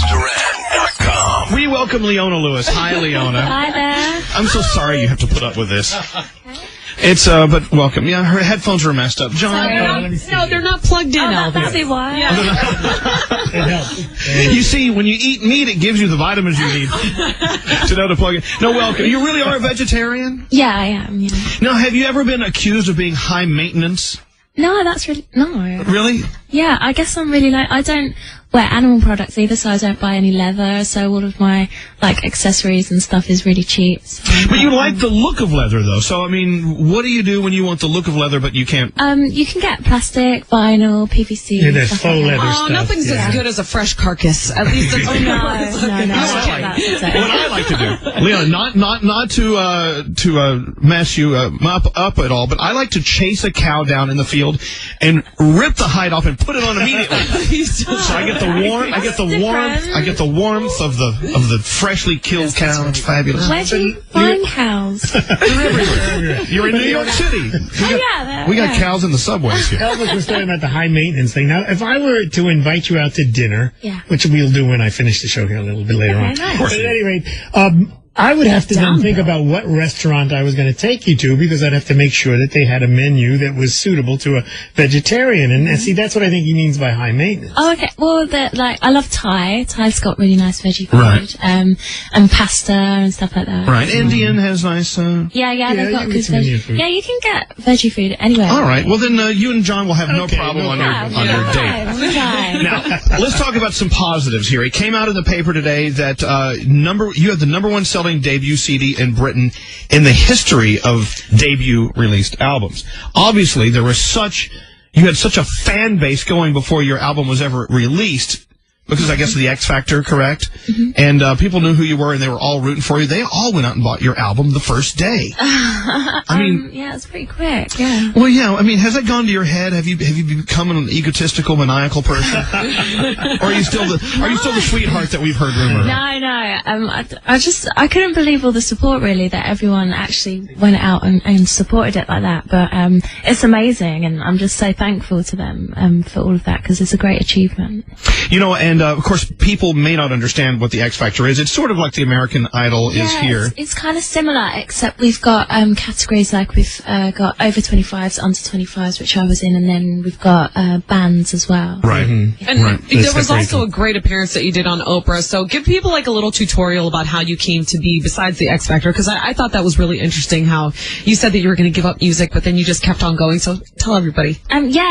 MrN.com. We welcome Leona Lewis. Hi, Leona. Hi there. I'm so sorry you have to put up with this. It's, but welcome. Yeah, her headphones were messed up. John? No, they're not plugged in, Oh, that's why. Yeah. It helps. You see, when you eat meat, it gives you the vitamins you need to know to plug in. No, welcome. You really are a vegetarian? Yeah, I am, yeah. Now, have you ever been accused of being high maintenance? No, that's really... No. Really? Yeah, I guess I'm really I don't wear animal products either, so I don't buy any leather, so all of my, accessories and stuff is really cheap. So But you like the look of leather, though. So, I mean, what do you do when you want the look of leather, but you can't... You can get plastic, vinyl, PVC... Yeah, there's stuff faux like that. leather Oh, stuff. nothing's as good as a fresh carcass. At least it's No, What I like to do, Leona, not to mess you up at all, but I like to chase a cow down in the field and rip the hide off and put it on immediately. So I get the warmth of the freshly killed cow. It's fabulous. Where do you find cows? You're in New York City. We got cows in the subways here. Elvis was talking about the high maintenance thing. Now, if I were to invite you out to dinner, which we'll do when I finish the show here a little bit later on. Nice. But at any rate, I would have to then think about what restaurant I was going to take you to, because I'd have to make sure that they had a menu that was suitable to a vegetarian. And see, that's what I think he means by high maintenance. Oh, okay. Well, I love Thai. Thai's got really nice veggie food. Right. And pasta and stuff like that. Right. Indian has nice... Yeah, they've got you good get some Indian food. Yeah, you can get veggie food anywhere. All right. Well, then you and John will have no problem on your date. Okay. Now, let's talk about some positives here. It came out in the paper today that you have the #1 selling debut CD in Britain in the history of debut released albums. Obviously, you had such a fan base going before your album was ever released, because I guess of the X Factor, correct? Mm-hmm. And people knew who you were, and they were all rooting for you. They all went out and bought your album the first day. I mean, yeah, it's pretty quick. Yeah. Well, yeah. I mean, has that gone to your head? Have you become an egotistical, maniacal person, or are you still the sweetheart that we've heard rumor? No. I couldn't believe all the support, really, that everyone actually went out and supported it like that. But it's amazing, and I'm just so thankful to them for all of that, because it's a great achievement. You know, and of course, people may not understand what the X Factor is. It's sort of like the American Idol is here. It's kind of similar, except we've got categories like we've got over 25s, under 25s, which I was in, and then we've got bands as well. Right. Mm-hmm. And there was also a great appearance that you did on Oprah. So give people a little tutorial about how you came to be besides the X Factor, because I thought that was really interesting how you said that you were going to give up music, but then you just kept on going. So tell everybody.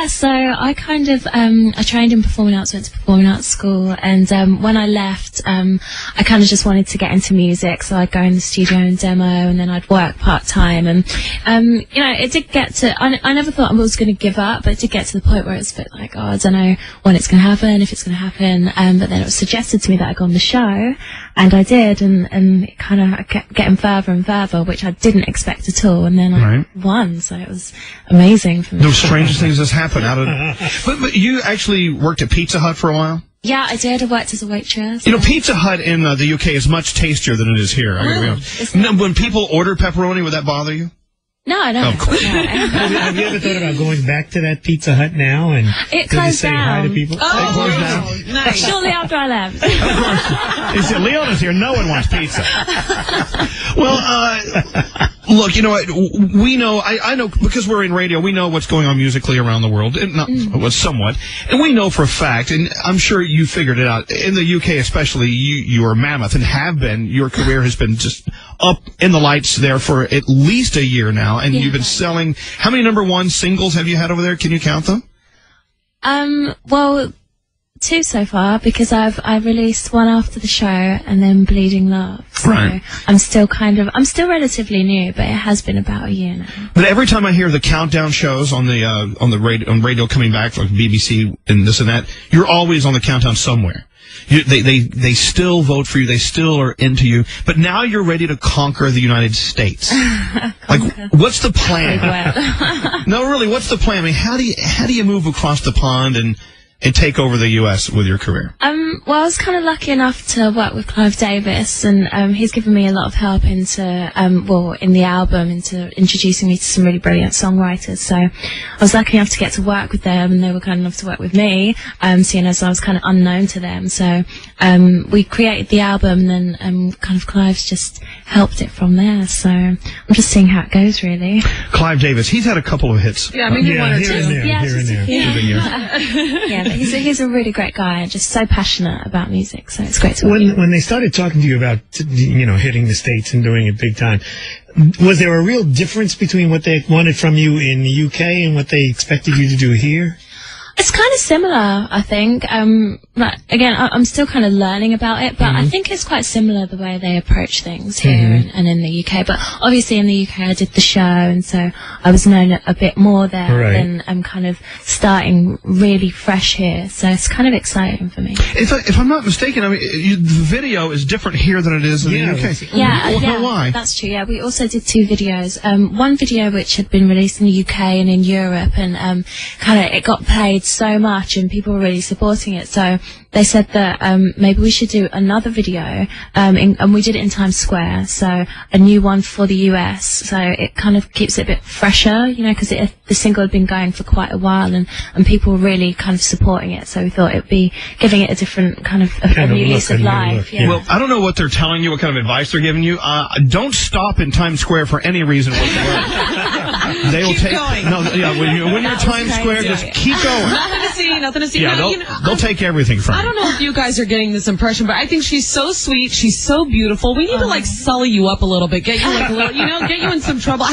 So I kind of I trained in performing arts, went to performing arts school, and when I left, I kind of just wanted to get into music, so I'd go in the studio and demo, and then I'd work part-time, and it did get to, I never thought I was going to give up, but it did get to the point where it's a bit like, I don't know when it's going to happen, if it's going to happen, but then it was suggested to me that I go on the show, and I did, and it kind of kept getting further and further, which I didn't expect at all, and then I won, so it was amazing for me. The strangest things has happened but you actually worked at Pizza Hut for a while? Yeah, I did. I worked as a waitress. You know, Pizza Hut in the UK is much tastier than it is here. When people order pepperoni, would that bother you? No, I don't. Of course. Have you ever thought about going back to that Pizza Hut now and closed say down. hi to people? Oh, It closed down. nice. Shortly after I left. Of course. He said, Leona's here. No one wants pizza. Well, look, you know what? We know, I know, because we're in radio, we know what's going on musically around the world, and somewhat. And we know for a fact, and I'm sure you figured it out, in the UK especially, you are mammoth and have been. Your career has been just up in the lights there for at least a year now, and you've been selling, how many #1 singles have you had over there? Can you count them? Well, 2 so far, because I've released one after the show and then Bleeding Love. So I'm still relatively new, but it has been about a year now. But every time I hear the countdown shows on radio coming back, like BBC and this and that, you're always on the countdown somewhere. They still vote for you. They still are into you. But now you're ready to conquer the United States. What's the plan? No, really, what's the plan? I mean, how do you move across the pond and and take over the U.S. with your career? Well, I was kind of lucky enough to work with Clive Davis, and he's given me a lot of help into, in the album, into introducing me to some really brilliant songwriters. So I was lucky enough to get to work with them, and they were kind enough to work with me, seeing as I was kind of unknown to them. So we created the album, and then kind of Clive's just helped it from there. So I'm just seeing how it goes, really. Clive Davis, he's had a couple of hits. Yeah, maybe one or here two. and there, Yeah, here and there. Yeah, but he's a really great guy, and just so passionate about music. So it's great to work with him. When they started talking to you about, hitting the States and doing it big time, was there a real difference between what they wanted from you in the UK and what they expected you to do here? It's kind of similar, I think. But again, I'm still kind of learning about it, but I think it's quite similar the way they approach things here and in the UK. But obviously in the UK I did the show, and so I was known a bit more there. Right. Than I'm kind of starting really fresh here. So it's kind of exciting for me. If I'm not mistaken, I mean, the video is different here than it is in the UK. Yeah, Why? That's true. Yeah, we also did 2 videos. One video which had been released in the UK and in Europe, and it got played so much, and people were really supporting it. So they said that maybe we should do another video, and we did it in Times Square. So a new one for the US. So it kind of keeps it a bit fresher, because the single had been going for quite a while, and people were really kind of supporting it. So we thought it'd be giving it a different kind of a new lease of life. Yeah. Well, I don't know what they're telling you, what kind of advice they're giving you. Don't stop in Times Square for any reason whatsoever. They will Keep going. No, yeah, when you're in Times Square, just keep going. Nothing to see. Yeah, they'll take everything from you. I don't know if you guys are getting this impression, but I think she's so sweet. She's so beautiful. We need to sully you up a little bit, get you get you in some trouble.